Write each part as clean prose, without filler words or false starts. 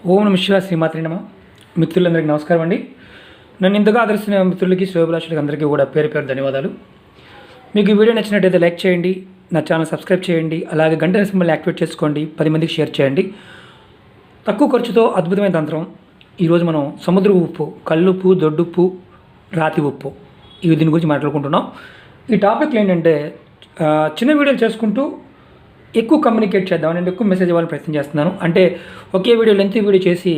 ఓం నమ శివాయ శ్రీమాత్రే నమ. మిత్రులందరికీ నమస్కారం అండి. నన్ను ఇంతగా ఆదరిస్తున్న మిత్రులకి శ్రేయోభిలాషులకి అందరికీ కూడా పేరు పేరు ధన్యవాదాలు. మీకు ఈ వీడియో నచ్చినట్టయితే లైక్ చేయండి, నా ఛానల్ సబ్స్క్రైబ్ చేయండి, అలాగే గంట సింబల్ని యాక్టివేట్ చేసుకోండి, 10 మందికి షేర్ చేయండి. తక్కువ ఖర్చుతో అద్భుతమైన తంత్రం. ఈరోజు మనం సముద్ర ఉప్పు, కల్లుప్పు, దొడ్డుప్పు, రాతి ఉప్పు దీని గురించి మాట్లాడుకుంటున్నాం. ఈ టాపిక్లు ఏంటంటే చిన్న వీడియోలు చేసుకుంటూ ఎక్కువ కమ్యూనికేట్ చేద్దాం, నేను ఎక్కువ మెసేజ్ ఇవ్వాలని ప్రయత్నం చేస్తున్నాను. అంటే ఒకే వీడియో లెంత్ వీడియో చేసి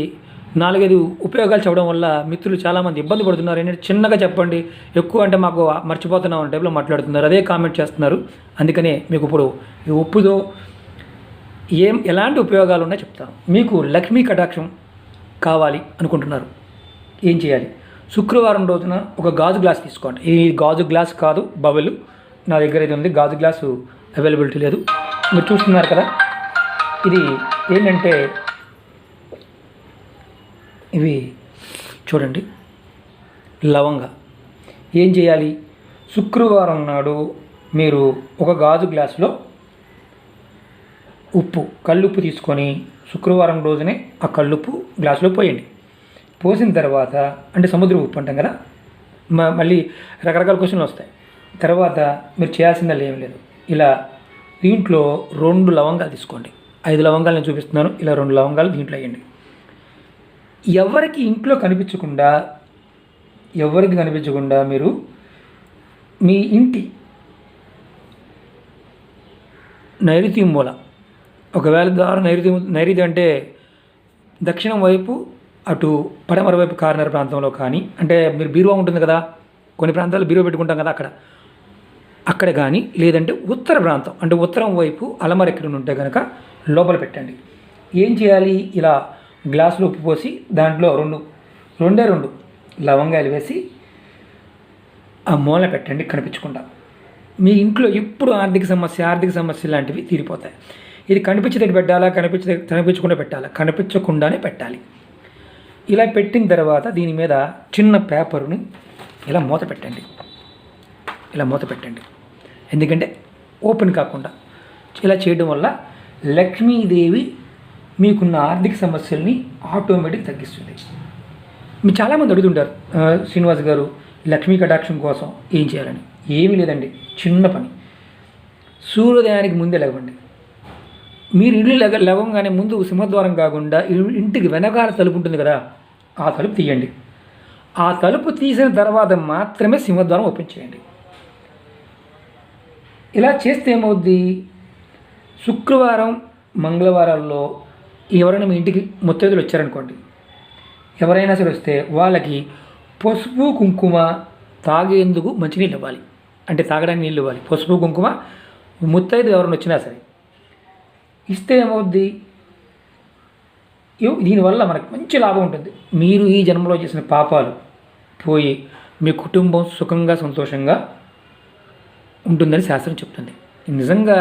4-5 ఉపయోగాలు చెప్పడం వల్ల మిత్రులు చాలామంది ఇబ్బంది పడుతున్నారు. ఏంటంటే చిన్నగా చెప్పండి, ఎక్కువ అంటే మాకు మర్చిపోతున్నాం అనే టైప్లో మాట్లాడుతున్నారు, అదే కామెంట్ చేస్తున్నారు. అందుకనే మీకు ఇప్పుడు ఈ ఉప్పుతో ఎలాంటి ఉపయోగాలు ఉన్నాయో చెప్తాను. మీకు లక్ష్మీ కటాక్షం కావాలి అనుకుంటున్నారు, ఏం చేయాలి? శుక్రవారం రోజున ఒక గాజు గ్లాస్ తీసుకోండి. ఈ గాజు గ్లాస్ కాదు, బబుల్ నా దగ్గర ఇది ఉంది. గాజు గ్లాసు అవైలబిలిటీ లేదు, మీరు చూస్తున్నారు కదా. ఇది ఏంటంటే ఇవి చూడండి, లవంగా. ఏం చేయాలి? శుక్రవారం నాడు మీరు ఒక గాజు గ్లాసులో ఉప్పు, కల్లుప్పు తీసుకొని శుక్రవారం రోజునే ఆ కల్లుప్పు గ్లాసులో పోయండి. పోసిన తర్వాత, అంటే సముద్ర ఉప్పు అంటాం కదా, మళ్ళీ రకరకాల క్వశ్చన్లు వస్తాయి. తర్వాత మీరు చేయాల్సిందా ఏం లేదు, ఇలా దీంట్లో 2 లవంగాలు తీసుకోండి. 5 లవంగాలు నేను చూపిస్తున్నాను, ఇలా 2 లవంగాలు దీంట్లో వేయండి. ఎవరికి ఇంట్లో కనిపించకుండా మీరు మీ ఇంటి నైరుతి మూల, ఒకవేళ ద్వారా నైరుతి అంటే దక్షిణం వైపు, అటు పడమర వైపు కార్నర్ ప్రాంతంలో కానీ, అంటే మీరు బీరువా ఉంటుంది కదా, కొన్ని ప్రాంతాల్లో బీరువా పెట్టుకుంటాం కదా, అక్కడ కానీ, లేదంటే ఉత్తర ప్రాంతం అంటే ఉత్తరం వైపు అలమర ఎక్కడ ఉంటే కనుక లోపల పెట్టండి. ఏం చేయాలి? ఇలా గ్లాసులో ఉప్పు పోసి దాంట్లో 2 లవంగాలు వేసి ఆ మూల పెట్టండి కనిపించకుండా. మీ ఇంట్లో ఎప్పుడు ఆర్థిక సమస్య లాంటివి తీరిపోతాయి. ఇది కనిపించేటట్టు పెట్టాలా, కనిపించకుండా పెట్టాలా? కనిపించకుండానే పెట్టాలి. ఇలా పెట్టిన తర్వాత దీని మీద చిన్న పేపర్ని ఇలా మూత పెట్టండి. ఎందుకంటే ఓపెన్ కాకుండా. ఇలా చేయడం వల్ల లక్ష్మీదేవి మీకున్న ఆర్థిక సమస్యల్ని ఆటోమేటిక్ తగ్గిస్తుంది. మీరు చాలామంది అడుగుతుంటారు, శ్రీనివాస్ గారు లక్ష్మీ కటాక్షం కోసం ఏం చేయాలని. ఏమీ లేదండి, చిన్న పని. సూర్యోదయానికి ముందే లేవండి. మీరు ఇల్లు లేవగానే ముందు సింహద్వారం కాకుండా ఇంటికి వెనకాల తలుపు ఉంటుంది కదా, ఆ తలుపు తీయండి. ఆ తలుపు తీసిన తర్వాత మాత్రమే సింహద్వారం ఓపెన్ చేయండి. ఇలా చేస్తే ఏమవుద్ది? శుక్రవారం, మంగళవారాల్లో ఎవరైనా మీ ఇంటికి ముత్తైదులు వచ్చారనుకోండి, ఎవరైనా సరే వస్తే వాళ్ళకి పసుపు కుంకుమ తాగేందుకు మంచినీళ్ళు ఇవ్వాలి, అంటే తాగడానికి నీళ్ళు ఇవ్వాలి. పసుపు కుంకుమ ముత్తైదు ఎవరైనా వచ్చినా సరే ఇస్తే ఏమవుద్ది? దీనివల్ల మనకు మంచి లాభం ఉంటుంది. మీరు ఈ జన్మలో చేసిన పాపాలు పోయి మీ కుటుంబం సుఖంగా సంతోషంగా ఉంటుందని శాస్త్రం చెప్తుంది. నిజంగా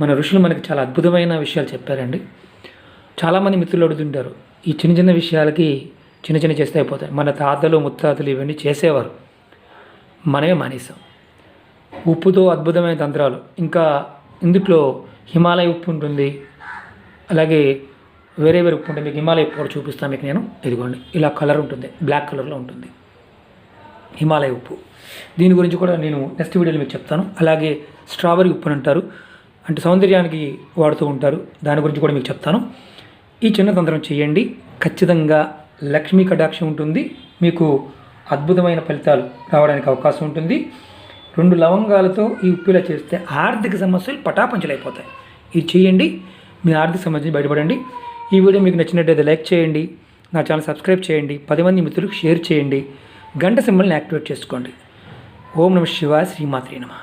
మన ఋషులు మనకి చాలా అద్భుతమైన విషయాలు చెప్పారండి. చాలామంది మిత్రులు అడుగుతుంటారు, ఈ చిన్న విషయాలకి చిన్న చేస్తే అయిపోతాయి. మన తాతలు ముత్తాతలు ఇవన్నీ చేసేవారు, మనమే మానేసాం. ఉప్పుతో అద్భుతమైన తంత్రాలు. ఇంకా ఇందులో హిమాలయ ఉప్పు ఉంటుంది, అలాగే వేరే ఉప్పు ఉంటుంది. మీకు హిమాలయ ఉప్పు కూడా చూపిస్తాను మీకు నేను. ఇదిగోండి, ఇలా కలర్ ఉంటుంది, బ్లాక్ కలర్లో ఉంటుంది హిమాలయ ఉప్పు. దీని గురించి కూడా నేను నెక్స్ట్ వీడియోలో మీకు చెప్తాను. అలాగే స్ట్రాబెరీ ఉప్పు అని అంటారు, అంటే సౌందర్యానికి వాడుతూ ఉంటారు, దాని గురించి కూడా మీకు చెప్తాను. ఈ చిన్న తంత్రం చేయండి, ఖచ్చితంగా లక్ష్మీ కటాక్షం ఉంటుంది, మీకు అద్భుతమైన ఫలితాలు రావడానికి అవకాశం ఉంటుంది. 2 లవంగాలతో ఈ ఉప్పులా చేస్తే ఆర్థిక సమస్యలు పటాపంచలైపోతాయి. ఇది చేయండి, మీ ఆర్థిక సమస్యలు బయటపడండి. ఈ వీడియో మీకు నచ్చినట్టయితే లైక్ చేయండి, నా ఛానల్ సబ్స్క్రైబ్ చేయండి, 10 మంది మిత్రులకు షేర్ చేయండి, గంట సింబల్ని యాక్టివేట్ చేసుకోండి. ఓం నమ శివాయ శ్రీమాత్రే నమః.